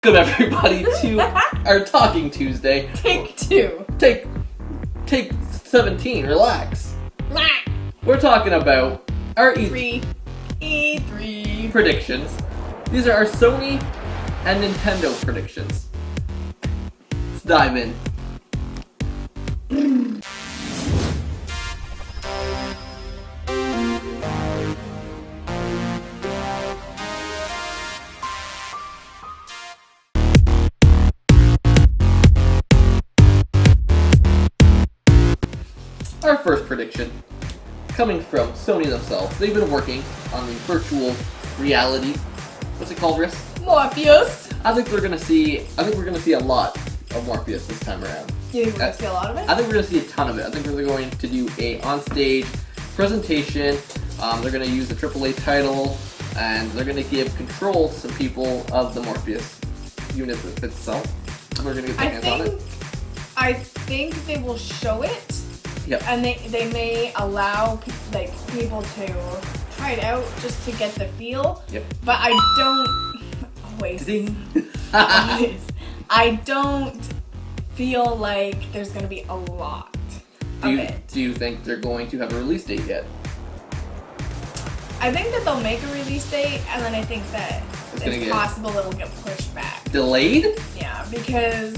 Welcome everybody to our Talking Tuesday. Take 2. Take 17, relax. We're talking about our E3 predictions. These are our Sony and Nintendo predictions. Let's dive in. Our first prediction, coming from Sony themselves. They've been working on the virtual reality. What's it called, Riss? Morpheus. I think we're gonna see a lot of Morpheus this time around. You think we're gonna see a lot of it? I think we're gonna see a ton of it. I think they're going to do a on-stage presentation. They're gonna use the AAA title, and they're gonna give control to some people of the Morpheus unit itself. We're gonna get their hands on it. I think they will show it. Yep. And they may allow people to try it out just to get the feel. Yep. But I don't always. I don't feel like there's gonna be a lot of it. Do you think they're going to have a release date yet? I think that they'll make a release date, and then I think that it's possible it'll get pushed back. Delayed? Yeah, because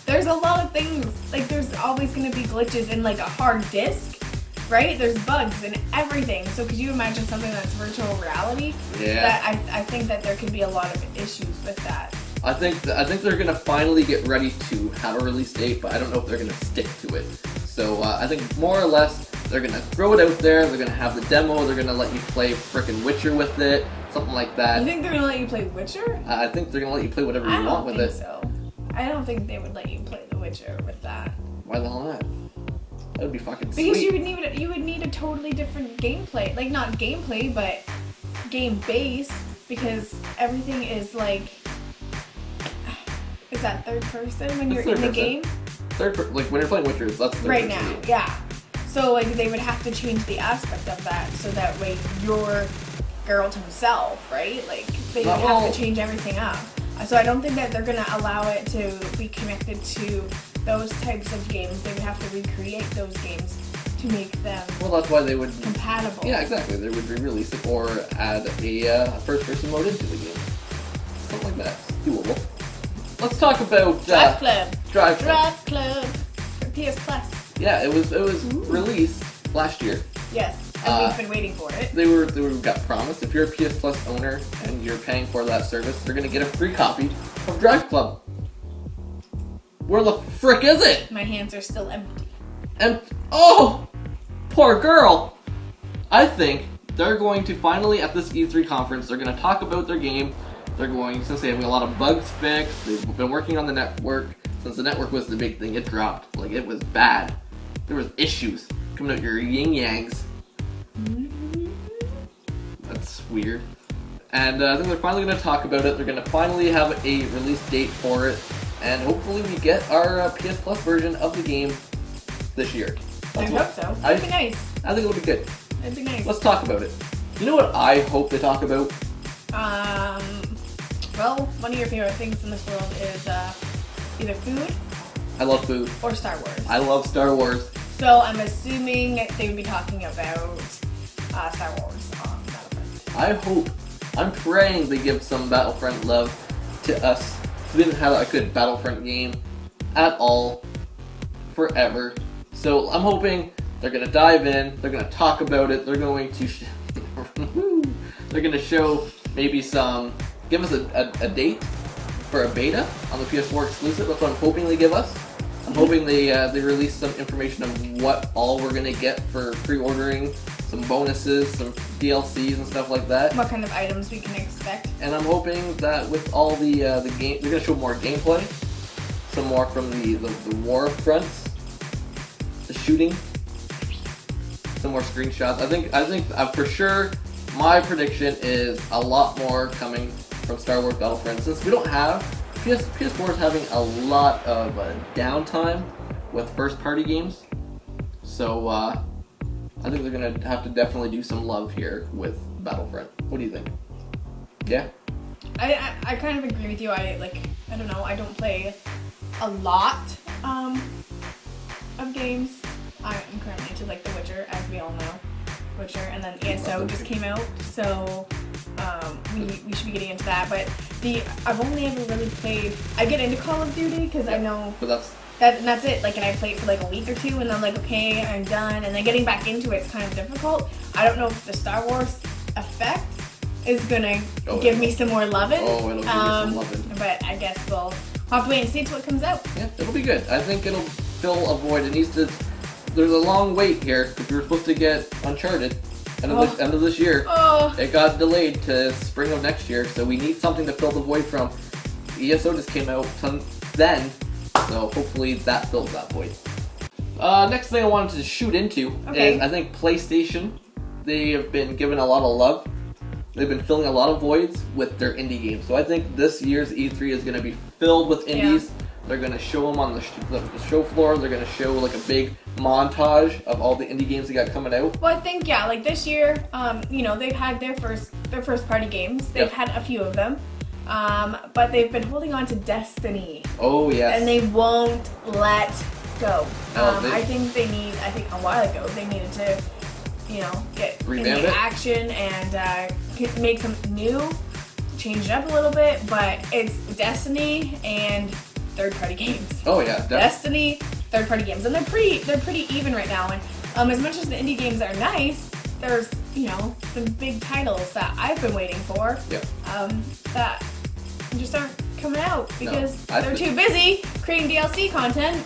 there's a lot of things, like there's always going to be glitches in like a hard disk, right? There's bugs and everything. So could you imagine something that's virtual reality? Yeah. That I think that there could be a lot of issues with that. I think they're going to finally get ready to have a release date, but I don't know if they're going to stick to it. So I think more or less they're going to throw it out there, they're going to have the demo, they're going to let you play frickin' Witcher with it, something like that. You think they're going to let you play Witcher? I think they're going to let you play whatever you want with it. I don't think they would let you play The Witcher with that. Why the hell not? That would be fucking sweet. Because you would need a totally different gameplay. Like, not gameplay, but game base. Because everything is like... Is that third person when you're in the game? Like when you're playing Witcher, that's third person. Right now, yeah. So like they would have to change the aspect of that so that way you're Geralt himself, right? Like they would have to change everything up. So I don't think that they're going to allow it to be connected to those types of games. They would have to recreate those games to make them that's why they would compatible. Yeah, exactly. They would re-release it or add a first-person mode into the game. Something like that. It's doable. Let's talk about Drive Club. Drive Club for PS Plus. Yeah, it was released last year. Yes. And we've been waiting for it. They got promised if you're a PS Plus owner and you're paying for that service, they're gonna get a free copy of Drive Club. Where the frick is it? My hands are still empty. And oh, poor girl. I think they're going to finally at this E3 conference, they're gonna talk about their game. They're going, since they have a lot of bugs fixed, they've been working on the network. Since the network was the big thing, it dropped. Like it was bad. There was issues coming out your yin-yangs. That's weird. And I think they're finally going to talk about it. They're going to finally have a release date for it. And hopefully we get our PS Plus version of the game this year. I hope so. That'd be nice. I think it'll be good. That'd be nice. Let's talk about it. You know what I hope they talk about? Well, one of your favorite things in this world is either food. I love food. Or Star Wars. I love Star Wars. So I'm assuming they would be talking about Star Wars on Battlefront. I'm praying they give some Battlefront love to us. We didn't have a good Battlefront game at all, forever. So I'm hoping they're gonna dive in. They're gonna talk about it. They're going to they're gonna show maybe give us a date for a beta on the PS4 exclusive. That's what I'm hoping they give us. I'm hoping they release some information of what all we're gonna get for pre-ordering, some bonuses, some DLCs and stuff like that. What kind of items we can expect. And I'm hoping that with all the game, they're gonna show more gameplay, some more from the war fronts, the shooting, some more screenshots. I think for sure my prediction is a lot more coming from Star Wars Battlefront. Since we don't have PS4 is having a lot of downtime with first-party games, so I think they're gonna have to definitely do some love here with Battlefront. What do you think? Yeah? I kind of agree with you. I don't know. I don't play a lot of games. I'm currently into like The Witcher, as we all know. Witcher, and then ESO just came out, so we should be getting into that. But I've only ever really played. I get into Call of Duty because I know. But that's it. Like, and I play it for like a week or two, and I'm like, okay, I'm done. And then getting back into it's kind of difficult. I don't know if the Star Wars effect is gonna give me some more loving. Oh, it'll give you some loving. But I guess we'll have to wait and see what comes out. Yeah, it'll be good. I think it'll fill a void. It needs to. There's a long wait here because we were supposed to get Uncharted end of this year. It got delayed to spring of next year, so we need something to fill the void from. ESO just came out then, so hopefully that fills that void. Next thing I wanted to shoot into is I think PlayStation. They have been given a lot of love. They've been filling a lot of voids with their indie games. So I think this year's E3 is going to be filled with indies. Yeah. They're going to show them on the show floor. They're going to show like a big montage of all the indie games they got coming out. Well, I think, yeah, like this year, you know, they've had their first party games. They've had a few of them. But they've been holding on to Destiny. Oh, yes. And they won't let go. I think a while ago they needed to, you know, get into action and make something new, change it up a little bit, but it's Destiny and third-party games. Oh yeah, Destiny, third-party games, and they're pretty even right now. And as much as the indie games are nice, there's, you know, some big titles that I've been waiting for. That just aren't coming out because they're too busy creating DLC content.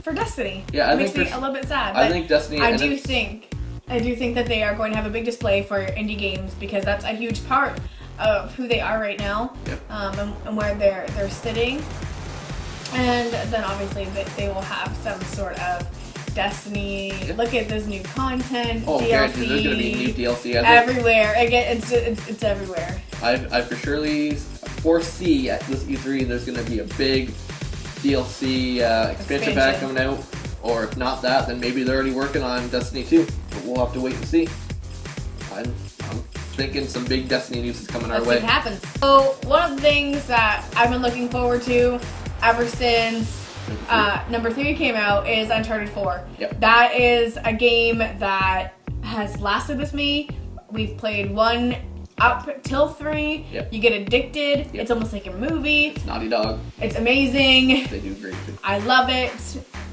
For Destiny. Yeah, it makes me a little bit sad. I think Destiny. I do think that they are going to have a big display for indie games because that's a huge part of who they are right now, and where they're sitting. And then obviously they will have some sort of Destiny. Look at this new content. DLC. There's going to be new DLC everywhere. Again, it's everywhere. I for surely foresee at this E3 there's going to be a big DLC expansion pack coming out, or if not that, then maybe they're already working on Destiny 2. But we'll have to wait and see. I'm thinking some big Destiny news is coming our way. Let's see what happens. So one of the things that I've been looking forward to ever since number 3 came out is Uncharted 4. Yep. That is a game that has lasted with me. We've played 1 up till 3. Yep. You get addicted. Yep. It's almost like a movie. It's Naughty Dog. It's amazing. They do great too. I love it.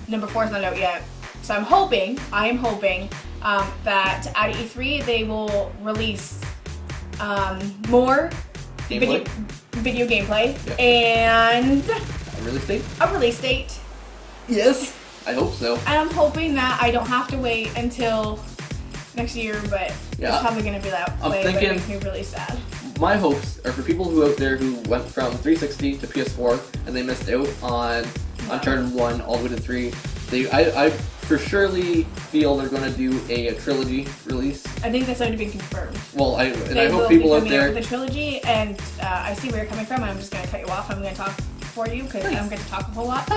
Number 4 is not out yet. So I am hoping that at E3 they will release more video gameplay and a release date. Yes, I hope so. And I'm hoping that I don't have to wait until next year, but it's probably going to be that way. But it makes me really sad. My hopes are for people who out there who went from 360 to PS4 and they missed out on Uncharted 1 all the way to 3. I for surely feel they're going to do a trilogy release. I think that's already been confirmed. Well, I hope people out there. Out with a trilogy, and I see where you're coming from. I'm just going to cut you off. I'm going to talk for you because I don't get to talk a whole lot.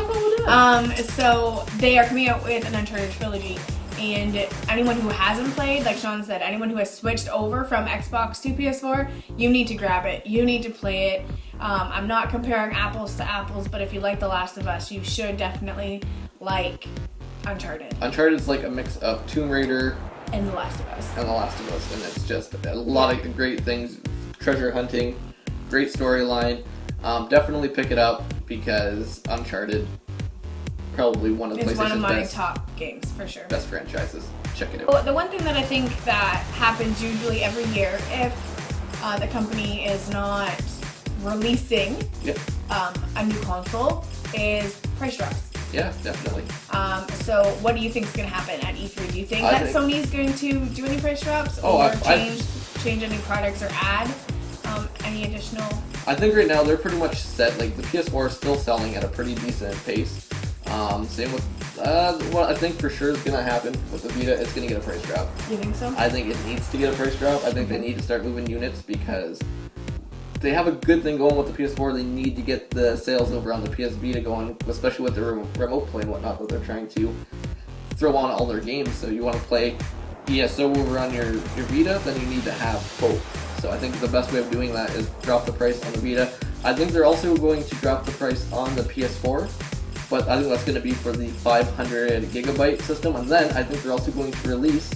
So they are coming out with an Uncharted trilogy, and anyone who hasn't played, like Sean said, anyone who has switched over from Xbox to PS4, you need to grab it. You need to play it. I'm not comparing apples to apples, but if you like The Last of Us, you should definitely like Uncharted. Uncharted is like a mix of Tomb Raider and The Last of Us. And it's just a lot of great things. Treasure hunting, great storyline. Definitely pick it up because Uncharted, probably one of the PlayStation's best. It's one of my top games for sure. Best franchises. Check it out. Well, the one thing that I think that happens usually every year if the company is not releasing a new console is price drops. Yeah, definitely. So what do you think is going to happen at E3? Do you think that Sony's going to do any price drops or change any products or add any additional? I think right now they're pretty much set. Like the PS4 is still selling at a pretty decent pace. Same with what I think for sure is going to happen with the Vita. It's going to get a price drop. You think so? I think it needs to get a price drop. I think they need to start moving units because they have a good thing going with the PS4. They need to get the sales over on the PS Vita going, especially with the remote play and whatnot that they're trying to throw on all their games. So you want to play Yeah, so over on your Vita, then you need to have both. So I think the best way of doing that is drop the price on the Vita. I think they're also going to drop the price on the PS4, but I think that's going to be for the 500 gigabyte system, and then I think they're also going to release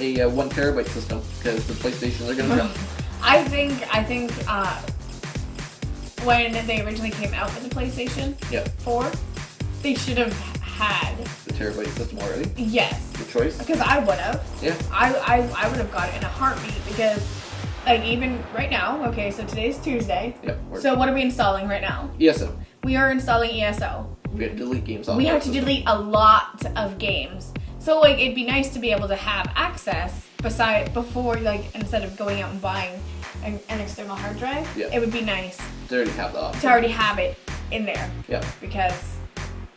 a 1 terabyte system, because the PlayStation, they're going to drop. I think when they originally came out with the PlayStation 4, they should have had the terabyte system already. Yes. The choice. Because I would have. Yeah. I would have got it in a heartbeat, because like even right now, okay, so today's Tuesday. Yep. So what are we installing right now? ESO. We are installing ESO. We have to delete games off. We have to delete a lot of games. So like it'd be nice to be able to have access before, like, instead of going out and buying an external hard drive. Yeah. It would be nice to already have that. To already have it in there. Yeah. Because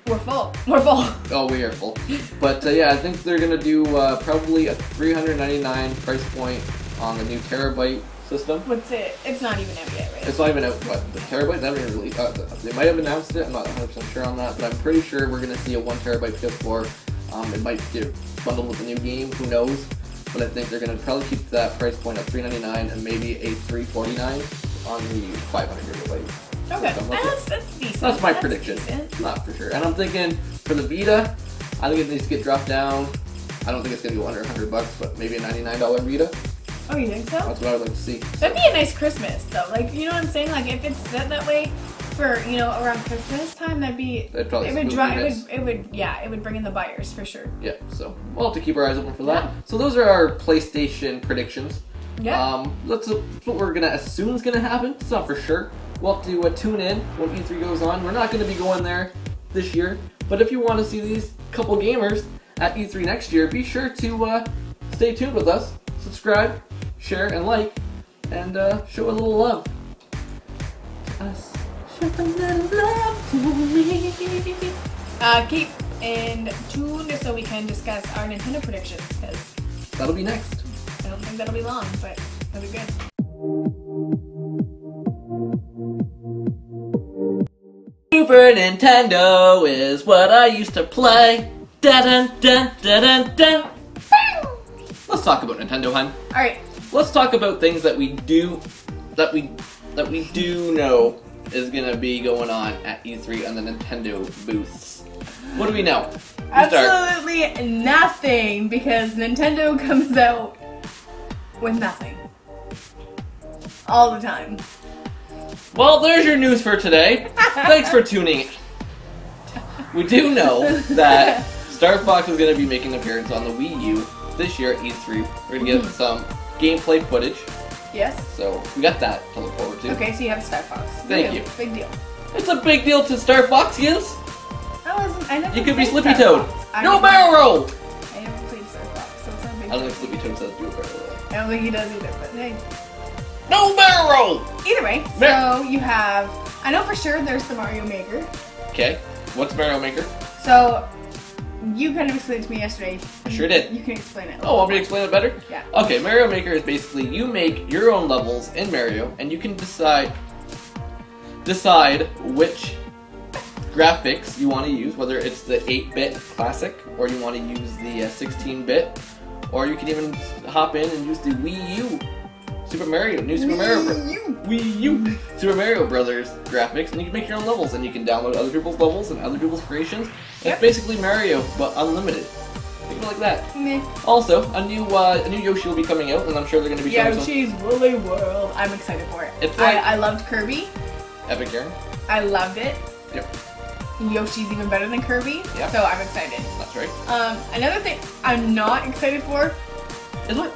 we're full. We're full. Oh, we are full. But yeah, I think they're gonna do probably a $399 price point on the new terabyte system. What's it? It's not even out yet, right? It's not even out, but the terabyte, they haven't even released. They might have announced it, I'm not 100% sure on that, but I'm pretty sure we're going to see a 1 terabyte PS4. It might get bundled with a new game, who knows, but I think they're going to probably keep that price point at $399 and maybe a $349 on the 500 gigabyte. Okay, that's decent. That's my prediction. Decent. Not for sure. And I'm thinking, for the Vita, I think it needs to get dropped down. I don't think it's going to go under $100, but maybe a $99 Vita. Oh, you think so? That's what I would like to see. That'd be a nice Christmas, though. Like, you know what I'm saying? Like, if it's set that way for, you know, around Christmas time, that'd be. That'd probably it would bring in the buyers for sure. Yeah. So we'll have to keep our eyes open for that. Yeah. So those are our PlayStation predictions. Yeah. That's what we're gonna assume is gonna happen. It's not for sure. We'll have to tune in when E3 goes on. We're not gonna be going there this year, but if you want to see these couple gamers at E3 next year, be sure to stay tuned with us. Subscribe, share, and like, and show a little love to us. Show a little love to me. Keep in tune so we can discuss our Nintendo predictions, because that'll be next. I don't think that'll be long, but that'll be good. Super Nintendo is what I used to play. Da dun dun da dun dun. Let's talk about Nintendo, hun. All right. Let's talk about things that we do know is gonna be going on at E3 on the Nintendo booths. What do we know? Absolutely nothing, because Nintendo comes out with nothing all the time. Well, there's your news for today. Thanks for tuning in. We do know that Star Fox is gonna be making an appearance on the Wii U this year at E3. We're gonna get some gameplay footage. Yes. So we got that to look forward to. Okay, so you have Star Fox. Thank you. Big deal. It's a big deal to Star Fox, yes? I never. You could be played Slippy Star Toad. Fox. No barrel roll! I never played Star Fox, so it's not a big I don't deal. think Slippy Toad says do a barrel roll. I don't think he does either, but hey. No barrel roll! Either way, so you have. I know for sure there's the Mario Maker. Okay. What's Mario Maker? So, you kind of explained it to me yesterday. I sure did. You can explain it. Oh, want me to explain it better? Yeah. Okay, Mario Maker is basically you make your own levels in Mario, and you can decide which graphics you want to use, whether it's the 8-bit classic, or you want to use the 16-bit, or you can even hop in and use the Wii U Super Mario Super Mario Brothers graphics, and you can make your own levels, and you can download other people's levels and other people's creations. Yep. It's basically Mario, but unlimited. Think of it like that. Meh. Also, a new Yoshi will be coming out, and I'm sure they're going to be showing Yoshi's Woolly World. I'm excited for it. It's like I loved Kirby. Epic Yarn. I loved it. Yep. Yoshi's even better than Kirby. Yeah. So I'm excited. That's right. Another thing I'm not excited for is what?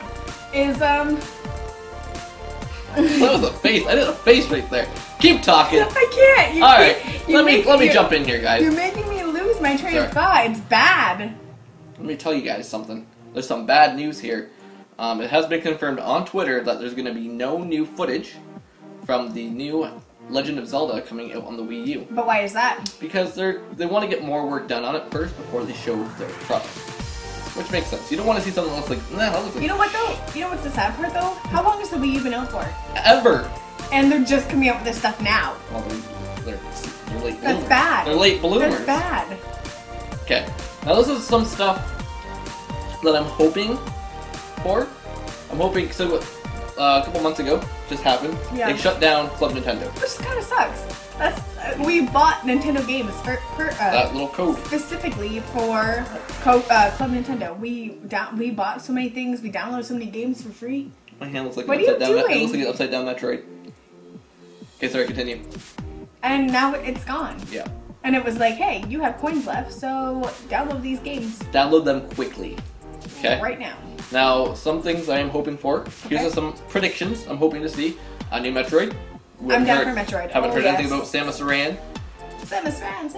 That was a face. I did a face right there. Keep talking. I can't. All right. Let me jump in here, guys. You're making me lose my train of thought. It's bad. Let me tell you guys something. There's some bad news here. It has been confirmed on Twitter that there's going to be no new footage from the new Legend of Zelda coming out on the Wii U. But why is that? Because they want to get more work done on it first before they show their product. Which makes sense. You don't want to see something that's like, nah, that looks like... You know what, though? You know what's the sad part, though? How long has the Wii U been out for? Ever! And they're just coming out with this stuff now. Well, they're late bloomers. That's bad. They're late bloomers. That's bad. Okay. Now this is some stuff that I'm hoping for. I'm hoping, so a couple months ago, just happened, Yeah. they shut down Club Nintendo. Which kind of sucks. That's we bought Nintendo games That little code. specifically for Club Nintendo. We bought so many things. We downloaded so many games for free. My hand looks like What an are you upside down. It doing? looks like an upside down Metroid. Okay, sorry, continue. And now it's gone. Yeah. And it was like, hey, you have coins left, so download these games Download them quickly. Okay. right now. Now, some things I am hoping for. Here's Okay. some predictions I'm hoping to see. A new Metroid. I'm down for Metroid. Haven't heard anything yes. about Samus Aran. Samus Aran.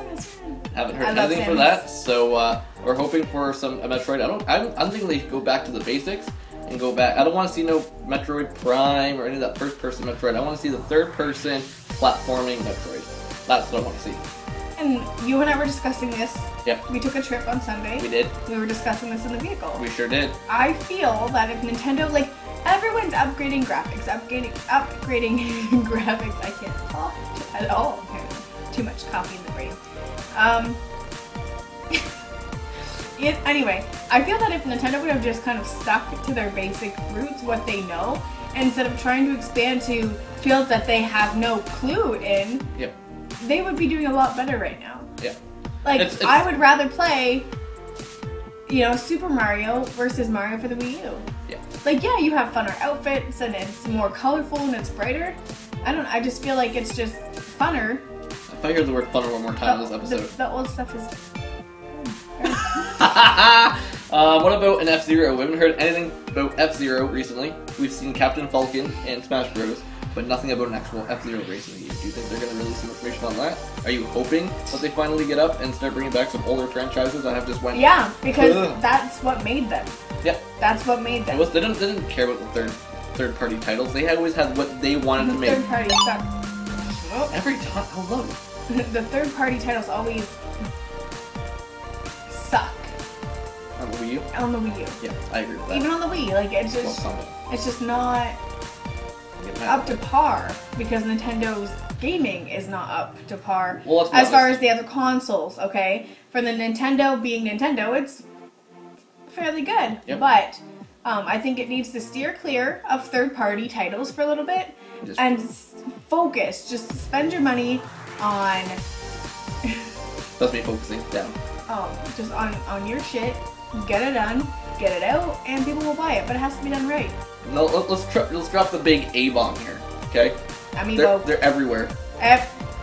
Haven't I heard love anything for Samus. that. So we're hoping for a Metroid. I'm thinking they go back to the basics and go back. I don't want to see no Metroid Prime or any of that first-person Metroid. I want to see the third-person platforming Metroid. That's what I want to see. And you and I were discussing this. Yep. We took a trip on Sunday. We did. We were discussing this in the vehicle. We sure did. I feel that if Nintendo, like, everyone's upgrading graphics, upgrading graphics. I can't talk at all. Too much coffee in the brain. Anyway, I feel that if Nintendo would have just kind of stuck to their basic roots, what they know, instead of trying to expand to fields that they have no clue in, Yep. they would be doing a lot better right now. Yeah. Like, It's- I would rather play, Super Mario versus Mario for the Wii U. Yeah. Like, yeah, you have funner outfits and it's more colorful and it's brighter. I just feel like it's just funner. If I hear the word funner one more time in this episode. The old stuff is... What about an F-Zero? We haven't heard anything about F-Zero recently. We've seen Captain Falcon and Smash Bros, but nothing about an actual F-Zero racing game. Do you think they're going to release some information on that? Are you hoping that they finally get up and start bringing back some older franchises that have just went... Yeah, because Ugh. that's what made them. Yep. That's what made them. They didn't care about the third-party titles. They always had what they wanted to The make. third party suck. Every time, I love it. The third party titles always suck On the Wii U? on the Wii U. Yeah, I agree with that. Even on the Wii, like it's Well, just something. it's just not I get mad. up to par because Nintendo's gaming is not up to par Well, let's be as far honest. as the other consoles. Okay, for the Nintendo being Nintendo, it's fairly good, Yep. but I think it needs to steer clear of third-party titles for a little bit Just- and focus. Just spend your money on That's me focusing down. just on your shit. Get it done, get it out, and people will buy it. But it has to be done right. No, let's drop the big A bomb here, okay? Amiibo. They're everywhere.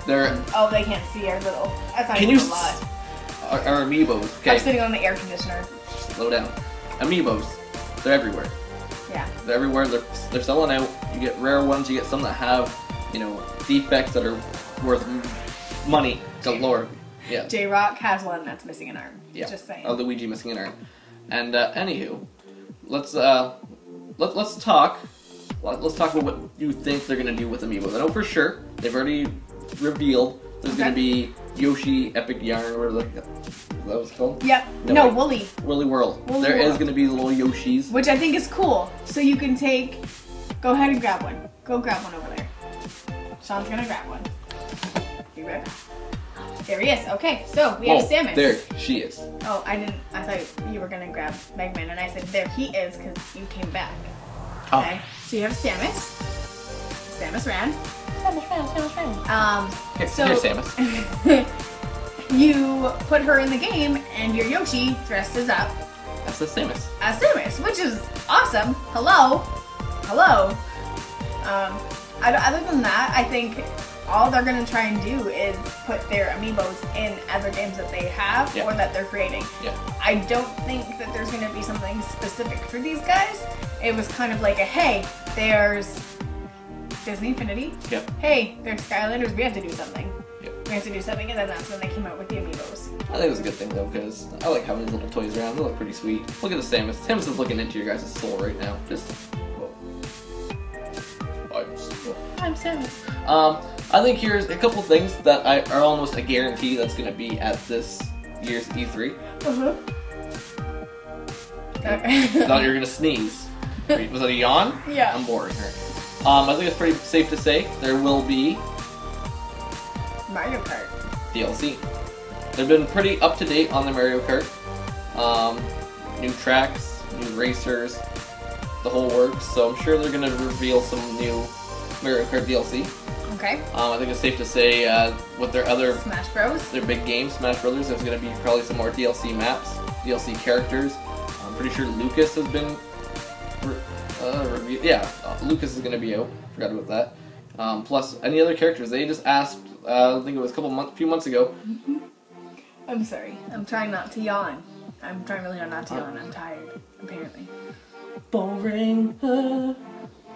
They're Oh, they can't see our little. That's not Can even you a lot. Our amiibos, I'm okay? sitting on the air conditioner. Slow down. Amiibos, they're everywhere. Yeah. They're everywhere. They're selling out. You get rare ones. You get some that have, defects that are worth money galore. Yeah. J Rock has one that's missing an arm. Yeah. Just saying. Luigi missing an arm. And anywho, let's talk. Let's talk about what you think they're gonna do with amiibos. I know for sure they've already revealed there's gonna be Yoshi Epic Yarn or whatever that was called. Yep. No, No, wait. Wooly. Woolly World. Woolly There is World. gonna be little Yoshis. Which I think is cool. So you can go ahead and grab one. Go grab one over there. Sean's gonna grab one. Be right back. There he is. Okay, so we have Samus. There she is. Oh, I thought you were gonna grab Megman, and I said there he is because you came back. Oh. Okay, so you have Samus. Samus ran. Here, So- here, Samus. You put her in the game, and your Yoshi dresses up That's the Samus. as Samus, which is awesome. Hello. Other than that, I think all they're gonna try and do is put their amiibos in other games that they have Yeah. or that they're creating. Yeah. I don't think that there's gonna be something specific for these guys. It was kind of like a hey, there's Disney Infinity. Yep. Hey, there's Skylanders. We have to do something. Yep. We have to do something, and then that's when they came out with the amiibos. I think it was a good thing though, because I like having these little toys around. They look pretty sweet. Look at the Samus. Samus is looking into your guys' soul right now. Just. Whoa. I'm Samus. I think here's a couple things that are almost a guarantee that's going to be at this year's E3. Thought you were going to sneeze. Was it a yawn? Yeah. I'm bored. I think it's pretty safe to say there will be Mario Kart. DLC. They've been pretty up to date on the Mario Kart. New tracks, new racers, the whole works, so I'm sure they're gonna reveal some new Mario Kart DLC. Okay. I think it's safe to say with their other Smash Bros. Their big game, Smash Brothers, there's gonna be probably some more DLC maps, DLC characters. I'm pretty sure Lucas has been reviewed. Yeah, Lucas is gonna be out. Forgot about that. Plus any other characters. They just asked. I think it was a few months ago. I'm sorry. I'm trying not to yawn. I'm trying really hard not to yawn. I'm tired, apparently. Boring.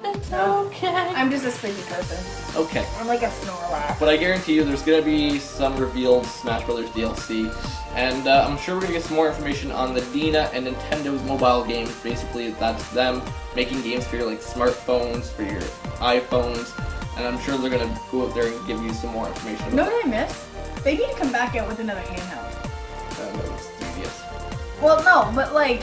It's okay. I'm just a sleepy person. Okay. I'm like a Snorlax. But I guarantee you there's going to be some revealed Smash Brothers DLC. And I'm sure we're going to get some more information on the Dina and Nintendo's mobile games. Basically, that's them making games for your like smartphones, for your iPhones. And I'm sure they're going to go out there and give you some more information about know what I miss? They need to come back out with another handheld. that. 3DS. Well, no, but like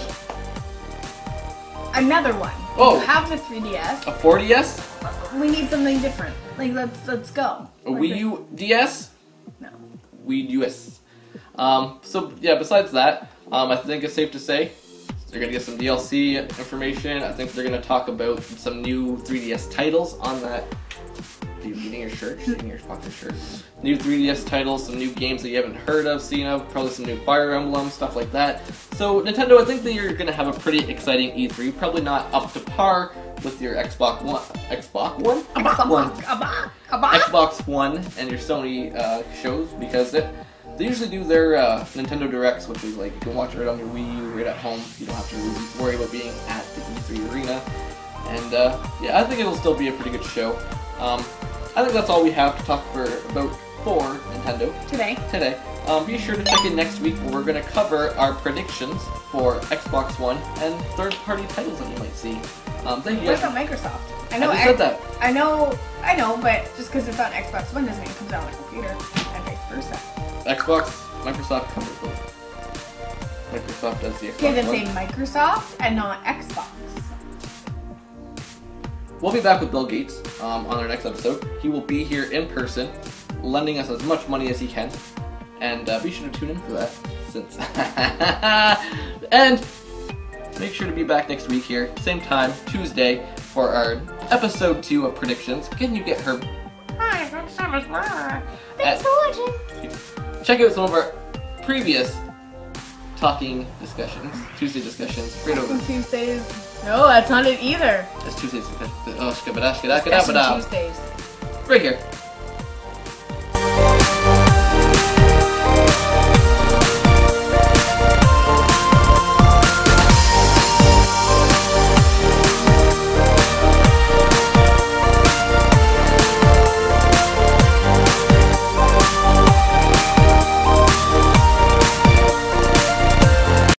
another one. Oh. You have the 3DS. A 4DS? We need something different. Like let's go. A Wii U DS? No. Wii US. So yeah, besides that, I think it's safe to say they're gonna get some DLC information. I think they're gonna talk about some new 3DS titles on that. Are you eating your shirt? She's eating your fucking shirt. New 3DS titles, some new games that you haven't heard of, seen of, probably some new Fire Emblem, stuff like that. So Nintendo, I think that you're gonna have a pretty exciting E3. Probably not up to par with your Xbox One and your Sony shows, because they usually do their Nintendo Directs, which is like you can watch it right on your Wii U, right at home. You don't have to worry about being at the E3 arena. And yeah, I think it'll still be a pretty good show. I think that's all we have to talk about for Nintendo Today. Be sure to check in next week where we're going to cover our predictions for Xbox One and third-party titles that you might see. Thank you What guys. about Microsoft? I know. I just said that. I know, but just because it's on Xbox One doesn't mean it comes out on a computer, and vice versa. Microsoft covers both. Microsoft does the Xbox Okay, then One. say Microsoft and not Xbox. We'll be back with Bill Gates on our next episode. He will be here in person, lending us as much money as he can. And be sure to tune in for that. And make sure to be back next week here, same time, Tuesday, for our episode 2 of predictions. Can you get her? Hi, that's so much more. Thanks for watching. Check out some of our previous talking discussions, Tuesday discussions, right over. Tuesdays. No, that's not it either. It's Tuesdays discussions. Oh, Discussion Tuesdays. right here.